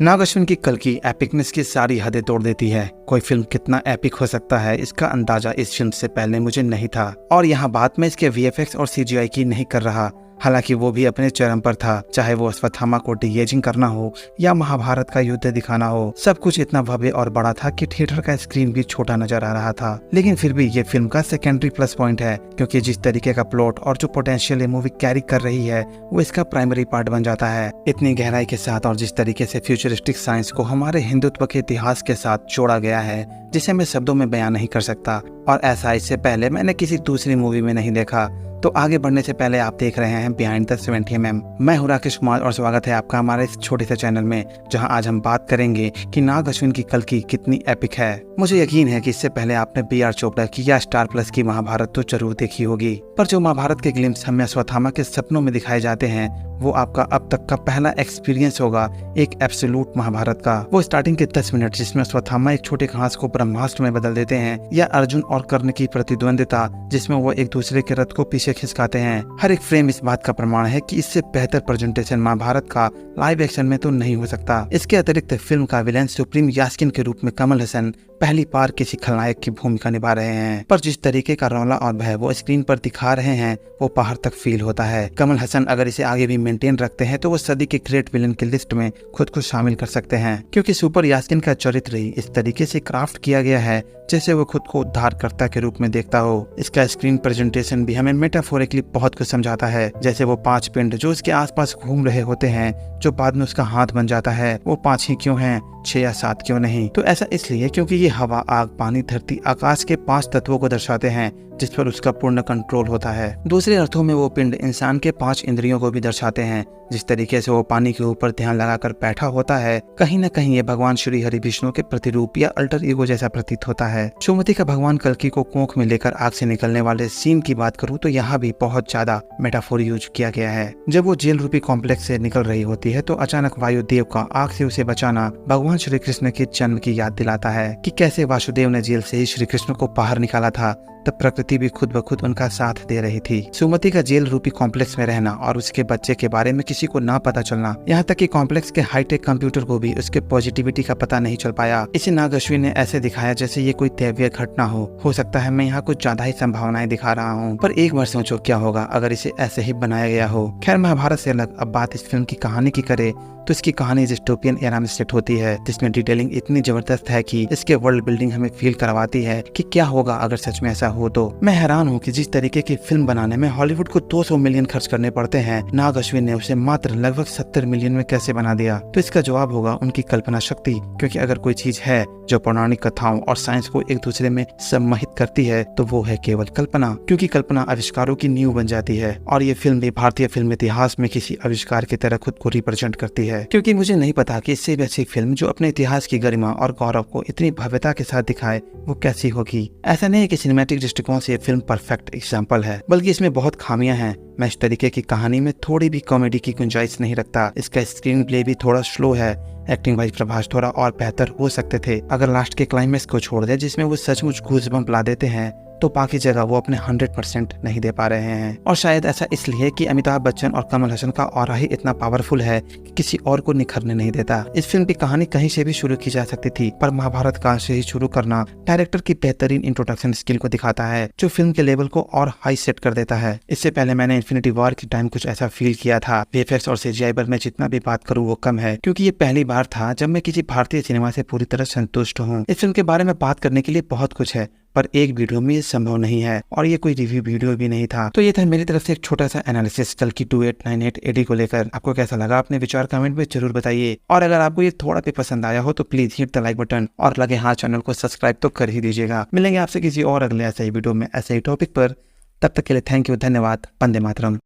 नाग अश्विन की कल्कि एपिकनेस की सारी हदें तोड़ देती है। कोई फिल्म कितना एपिक हो सकता है इसका अंदाजा इस फिल्म से पहले मुझे नहीं था। और यहाँ बात मैं इसके वीएफएक्स और सीजीआई की नहीं कर रहा, हालांकि वो भी अपने चरम पर था। चाहे वो अश्वत्थामा को डीएजिंग करना हो या महाभारत का युद्ध दिखाना हो, सब कुछ इतना भव्य और बड़ा था कि थिएटर का स्क्रीन भी छोटा नजर आ रहा था। लेकिन फिर भी ये फिल्म का सेकेंडरी प्लस पॉइंट है, क्योंकि जिस तरीके का प्लॉट और जो पोटेंशियल ये मूवी कैरी कर रही है वो इसका प्राइमरी पार्ट बन जाता है। इतनी गहराई के साथ और जिस तरीके से फ्यूचरिस्टिक साइंस को हमारे हिंदुत्व के इतिहास के साथ जोड़ा गया है, जिसे मैं शब्दों में बयान नहीं कर सकता, और ऐसा इससे पहले मैंने किसी दूसरी मूवी में नहीं देखा। तो आगे बढ़ने से पहले आप देख रहे हैं बिहाइंड द 70mm। मैं हूं राकेश कुमार और स्वागत है आपका हमारे इस छोटे से चैनल में, जहां आज हम बात करेंगे कि नाग अश्विन की कल्कि कितनी एपिक है। मुझे यकीन है कि इससे पहले आपने बी.आर. चोपड़ा की या स्टार प्लस की महाभारत तो जरूर देखी होगी, पर जो महाभारत के ग्लिम्स हमें अश्वत्थामा के सपनों में दिखाए जाते हैं वो आपका अब तक का पहला एक्सपीरियंस होगा एक एब्सोल्यूट महाभारत का। वो स्टार्टिंग के 10 मिनट जिसमें अश्वत्थामा एक छोटे घास को ब्रह्मास्त्र में बदल देते हैं, या अर्जुन और कर्ण की प्रतिद्वंदिता जिसमें वो एक दूसरे के रथ को पीछे खिसकाते हैं। हर एक फ्रेम इस बात का प्रमाण है कि इससे बेहतर प्रेजेंटेशन महाभारत का लाइव एक्शन में तो नहीं हो सकता। इसके अतिरिक्त फिल्म का विलेन सुप्रीम यास्किन के रूप में कमल हसन पहली बार किसी खलनायक की भूमिका निभा रहे हैं, पर जिस तरीके का रौला और भय वो स्क्रीन पर दिखा रहे हैं वो बाहर तक फील होता है। कमल हसन अगर इसे आगे भी मेंटेन रखते हैं तो वो सदी के ग्रेट विलेन की लिस्ट में खुद को शामिल कर सकते हैं, क्योंकि सुपर यास्किन का चरित्र ही इस तरीके से क्राफ्ट किया गया है जैसे वो खुद को उद्धारकर्ता के रूप में देखता हो। इसका स्क्रीन प्रेजेंटेशन भी हमें मेटाफोरिकली बहुत कुछ समझाता है, जैसे वो 5 पिंड जो उसके आसपास घूम रहे होते हैं, जो बाद में उसका हाथ बन जाता है, वो 5 ही क्यों हैं, 6 या 7 क्यों नहीं? तो ऐसा इसलिए क्योंकि ये हवा, आग, पानी, धरती, आकाश के 5 तत्वों को दर्शाते हैं जिस पर उसका पूर्ण कंट्रोल होता है। दूसरे अर्थों में वो पिंड इंसान के 5 इंद्रियों को भी दर्शाते हैं। जिस तरीके से वो पानी के ऊपर ध्यान लगाकर बैठा होता है, कहीं न कहीं ये भगवान श्री हरि विष्णु के प्रतिरूप या अल्टर ईगो जैसा प्रतीत होता है। सुमति का भगवान कल्कि को कोख में लेकर आग से निकलने वाले सीन की बात करूँ तो यहाँ भी बहुत ज्यादा मेटाफोर यूज किया गया है। जब वो जेल रूपी कॉम्प्लेक्स से निकल रही होती है तो अचानक वायुदेव का आग से उसे बचाना भगवान श्री कृष्ण के जन्म की याद दिलाता है कि कैसे वासुदेव ने जेल से ही श्री कृष्ण को बाहर निकाला था, तब प्रकृति भी खुद ब खुद उनका साथ दे रही थी। सुमति का जेल रूपी कॉम्प्लेक्स में रहना और उसके बच्चे के बारे में किसी को ना पता चलना, यहाँ तक कि कॉम्प्लेक्स के हाईटेक कंप्यूटर को भी उसके पॉजिटिविटी का पता नहीं चल पाया। इसे नाग अश्विन ने ऐसे दिखाया जैसे ये कोई दैवीय घटना हो सकता है मैं यहाँ कुछ ज्यादा ही संभावनाएं दिखा रहा हूँ, पर एक बार सोचो क्या होगा अगर इसे ऐसे ही बनाया गया हो। खैर, महाभारत से अलग अब बात इस फिल्म की कहानी की करे तो इसकी कहानी डिस्टोपियन एरा में सेट होती है, जिसमें डिटेलिंग इतनी जबरदस्त है कि इसके वर्ल्ड बिल्डिंग हमें फील करवाती है कि क्या होगा अगर सच में ऐसा हो। तो मैं हैरान हूँ कि जिस तरीके की फिल्म बनाने में हॉलीवुड को 200 मिलियन खर्च करने पड़ते हैं, नाग अश्विन ने उसे मात्र लगभग 70 मिलियन में कैसे बना दिया। तो इसका जवाब होगा उनकी कल्पना शक्ति, क्योंकि अगर कोई चीज है जो पौराणिक कथाओं और साइंस को एक दूसरे में सम्मोहित करती है तो वो है केवल कल्पना, क्योंकि कल्पना आविष्कारों की नींव बन जाती है। और ये फिल्म भी भारतीय फिल्म इतिहास में किसी आविष्कार की तरह खुद को रिप्रेजेंट करती है, क्योंकि मुझे नहीं पता कि इससे भी अच्छी फिल्म जो अपने इतिहास की गरिमा और गौरव को इतनी भव्यता के साथ दिखाए वो कैसी होगी। ऐसा नहीं है कि सिनेमैटिक दृष्टिकोण से ये फिल्म परफेक्ट एग्जाम्पल है, बल्कि इसमें बहुत खामियां हैं। मैं इस तरीके की कहानी में थोड़ी भी कॉमेडी की गुंजाइश नहीं रखता। इसका स्क्रीन प्ले भी थोड़ा स्लो है। एक्टिंग वाइज प्रभास थोड़ा और बेहतर हो सकते थे अगर लास्ट के क्लाइमेक्स को छोड़ दे जिसमें वो सचमुच गूज़बम्प ला देते हैं, तो बाकी जगह वो अपने 100% नहीं दे पा रहे हैं। और शायद ऐसा इसलिए कि अमिताभ बच्चन और कमल हसन का ऑरा ही इतना पावरफुल है कि किसी और को निखरने नहीं देता। इस फिल्म की कहानी कहीं से भी शुरू की जा सकती थी, पर महाभारत काल से ही शुरू करना डायरेक्टर की बेहतरीन इंट्रोडक्शन स्किल को दिखाता है, जो फिल्म के लेवल को और हाई सेट कर देता है। इससे पहले मैंने इन्फिनिटी वॉर के टाइम कुछ ऐसा फील किया था। वीएफएक्स और सीजीआई पर मैं जितना भी बात करूँ वो कम है, क्योंकि ये पहली बार था जब मैं किसी भारतीय सिनेमा से पूरी तरह संतुष्ट हूँ। इस फिल्म के बारे में बात करने के लिए बहुत कुछ है, पर एक वीडियो में ये संभव नहीं है, और ये कोई रिव्यू वीडियो भी नहीं था। तो ये था मेरी तरफ से एक छोटा सा एनालिसिस कल्कि 2898 AD को लेकर। आपको कैसा लगा अपने विचार कमेंट में जरूर बताइए, और अगर आपको ये थोड़ा भी पसंद आया हो तो please hit the like button, और लगे हाथ चैनल को सब्सक्राइब तो कर ही दीजिएगा। मिलेंगे आपसे किसी और अगले ऐसे ही वीडियो में ऐसे ही टॉपिक पर। तब तक के लिए थैंक यू, धन्यवाद, वंदे मातरम।